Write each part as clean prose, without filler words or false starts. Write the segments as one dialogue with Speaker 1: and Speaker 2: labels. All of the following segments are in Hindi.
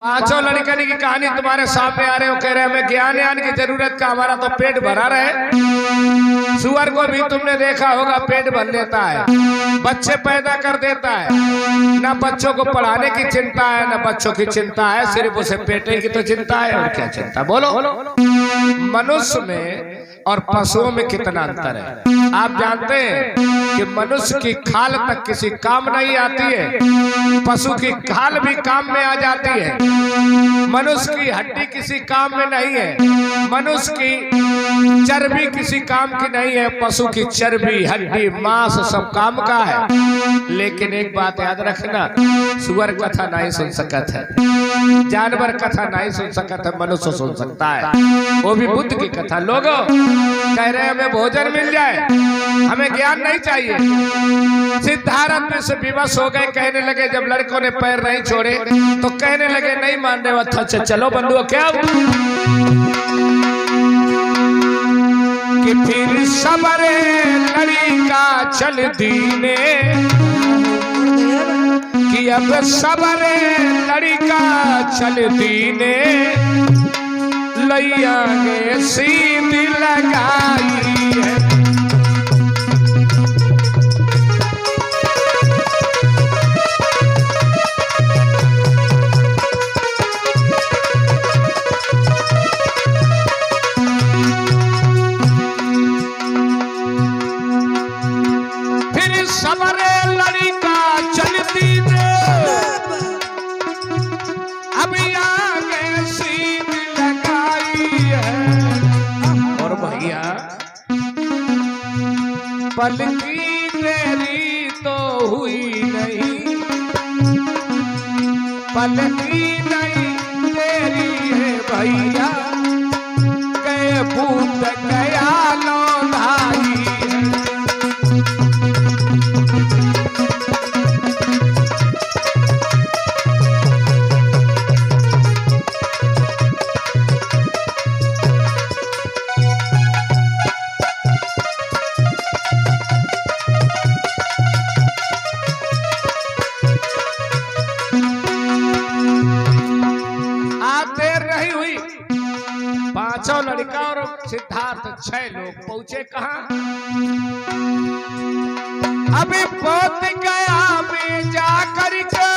Speaker 1: पांचों लड़कनी की कहानी तुम्हारे सामने आ रहे हो, कह रहे हमें ज्ञान यान की जरूरत का, हमारा तो पेट भरा रहे। सुअर को भी तुमने देखा होगा, पेट भर लेता है, बच्चे पैदा कर देता है, ना बच्चों को पढ़ाने की चिंता है, ना बच्चों की चिंता है, सिर्फ उसे पेटे की तो चिंता है। और क्या चिंता, बोलो। मनुष्य में और पशुओं में कितना अंतर है आप जानते हैं कि मनुष्य की खाल तक किसी काम नहीं आती है, पशु की खाल भी काम में आ जाती है। मनुष्य की हड्डी किसी काम में नहीं है, मनुष्य की चर्बी किसी काम की नहीं है, पशु की चर्बी हड्डी मांस सब काम का है। लेकिन एक बात याद रखना, सुअर कथा नहीं सुन सकता है, जानवर कथा नहीं सुन सकता है, मनुष्य सुन सकता है, वो भी बुद्ध की कथा। लोगों कह रहे हमें भोजन मिल जाए, हमें ज्ञान नहीं चाहिए। सिद्धार्थ में से विवश हो गए, कहने लगे, जब लड़कों ने पैर नहीं छोड़े तो कहने लगे नहीं मान रहे, अच्छा चलो बंधुओं, क्या कि फिर सबरे लड़का चल दीने, कि अब सबरे लड़का चल दीने, लैया गे सीध लगाई है। फिर सबरे लड़का चलती दे, अब आगे सीध लगाई है। और भैया पलकी तेरी तो हुई नहीं, पलकी नहीं तेरी है भैया, गए भूत गया लौंधाई है। पांचों लड़का और सिद्धार्थ 6 लोग पहुंचे कहां? अभी पहुंच गया में जाकर के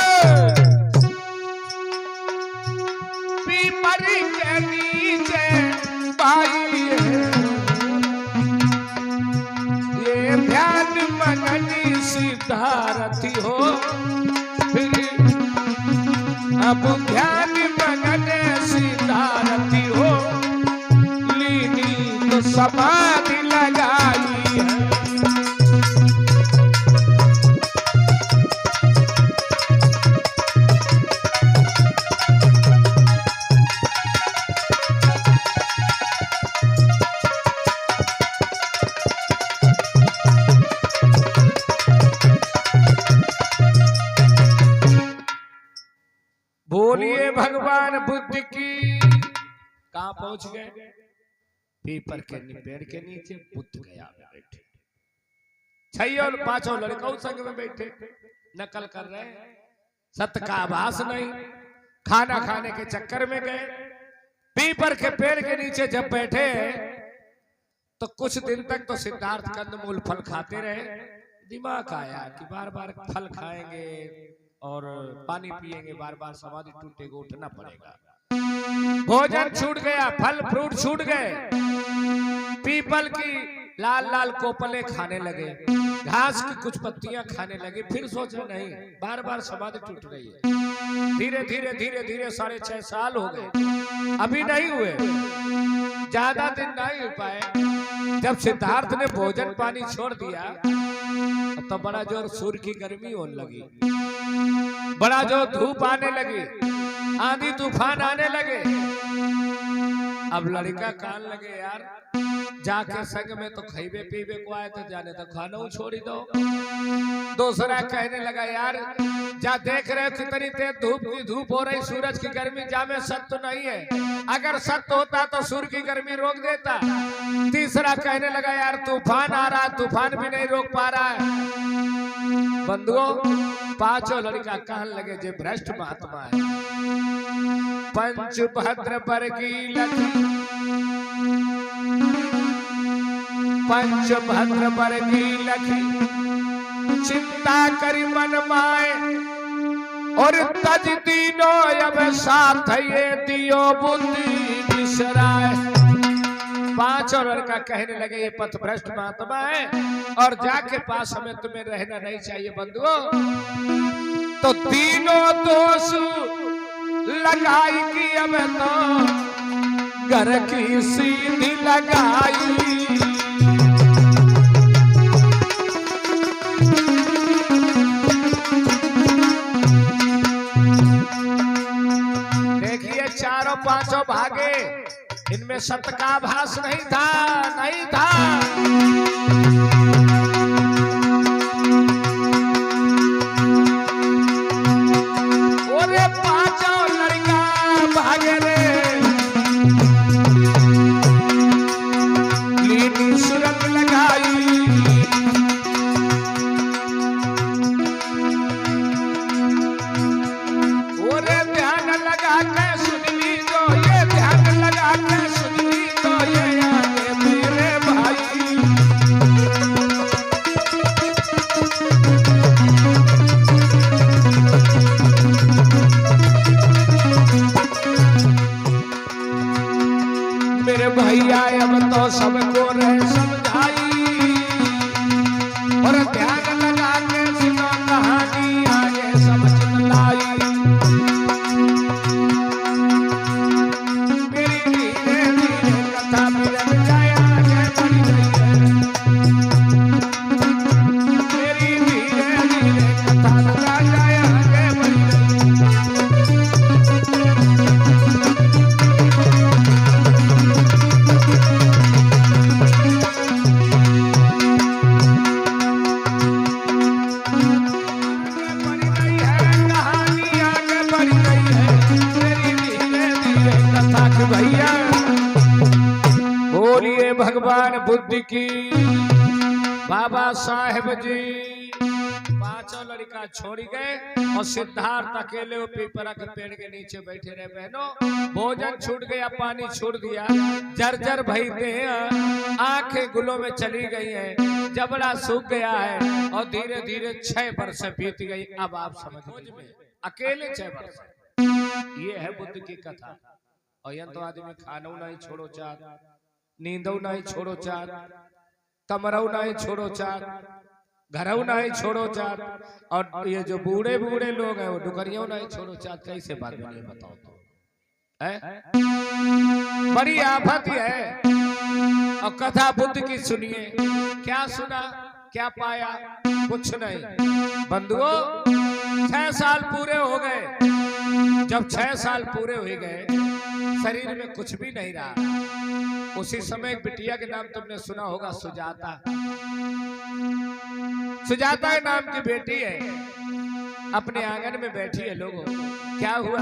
Speaker 1: पीपल के नीचे पाई है, ये ध्यान मननी सिद्धार्थी हो, फिर अब ध्यान मनने सिद्धार्थी हो, तो समाधि लगाई है। बोलिए भगवान बुद्ध की। कहां पहुंच गए? पीपर के पेड़ के नीचे बुद्ध गया में बैठे, 6 और 5 लड़कों संग में बैठे, नकल कर रहे हैं, सत्य का आभास नहीं, खाना खाने के चक्कर में गए। पीपर के पेड़ के नीचे जब बैठे तो कुछ दिन तक तो सिद्धार्थ कंदमूल फल खाते रहे। दिमाग आया कि बार बार फल खाएंगे और पानी पिएंगे, बार बार समाधि टूटेगा, उठना पड़ेगा। भोजन छूट गया, फल फ्रूट छूट गए, पीपल की लाल लाल कोपले खाने लगे, घास की कुछ पत्तियां खाने लगे। फिर सोचा नहीं, बार बार समाधि टूट रही है। धीरे धीरे धीरे धीरे 6.5 साल हो गए, अभी नहीं हुए, ज्यादा दिन नहीं हो पाए। जब सिद्धार्थ ने भोजन पानी छोड़ दिया तो बड़ा जोर सूर्य की गर्मी होने लगी, बड़ा जोर धूप आने लगी, आंधी तूफान आने लगे। अब लड़का कान लगे, यार जाके संग में तो खैबे पीबे को आए तो जाने तो खाना छोड़ी दो। दूसरा कहने लगा, यार जा देख रहे हो कितनी तेज धूप हो रही, सूरज की गर्मी जा में सत्य नहीं है, अगर सत्य होता तो सूर्य की गर्मी रोक देता। तीसरा कहने लगा, यार तूफान आ रहा, तूफान भी नहीं रोक पा रहा है। बंधुओं, पांचों लड़का कहने लगे जे भ्रष्ट महात्मा है, पंच भद्र पर की लखी, पंच भद्र पर की लखी, चिंता करी मन माए और तज दीनो अब साथ ये दियो बुद्धि बिसराए। पांचों लड़का कहने लगे ये पथ भ्रष्ट महात्मा है और जाके पास हमें तुम्हें रहना नहीं चाहिए बंधुओं। तो तीनों दोष लगाई कि अब तो घर की सीधी लगाई। चारों पांचों भागे, इनमें सत्य का आभास नहीं था, नहीं था। ओरे पांचों लड़का भागे रे, लीनी सुरंग लगाई। ओरे ध्यान लगा के भैया अब तो सबको रह समझाई और ध्यान लगा के सुनो कहानी आगे समझ लाई। मेरी धीरे धीरे कथा मिलन जाए आगे बढ़ गई है, मेरी धीरे धीरे कथा लगा जाए आगे बढ़ गई। भैया बोलिए भगवान बुद्ध की। बाबा साहेब जी पांचों लड़का छोड़ गए और सिद्धार्थ अकेले वो पीपरा के पेड़ के नीचे बैठे रहे। बहनों भोजन छूट गया, पानी छोड़ दिया, जर्जर भईते हैं, आंखें गुलों में चली गई हैं, जबड़ा सूख गया है और धीरे धीरे 6 वर्ष बीत गई। अब आप समझ अकेले 6 वर्ष, ये है बुद्ध की कथा। और यह तो आदमी खानऊ नहीं छोड़ो चार, नींदऊ नहीं छोड़ो चार, कमरऊ नहीं छोड़ो चार, घरऊ नहीं छोड़ो चार, और ये जो बूढ़े बूढ़े लोग हैं वो डुकरियों नहीं छोड़ो चार। कैसे बात में नहीं बताओ तो है? बड़ी आफत है। और कथा बुद्ध की सुनिए, क्या सुना क्या पाया? कुछ नहीं बंधुओं। 6 साल पूरे हो गए। जब 6 साल पूरे हो गए, शरीर में कुछ भी नहीं रहा। उसी समय एक बिटिया के नाम तुमने सुना होगा, सुजाता। सुजाता नाम की बेटी है, अपने आंगन में बैठी है। लोगों क्या हुआ?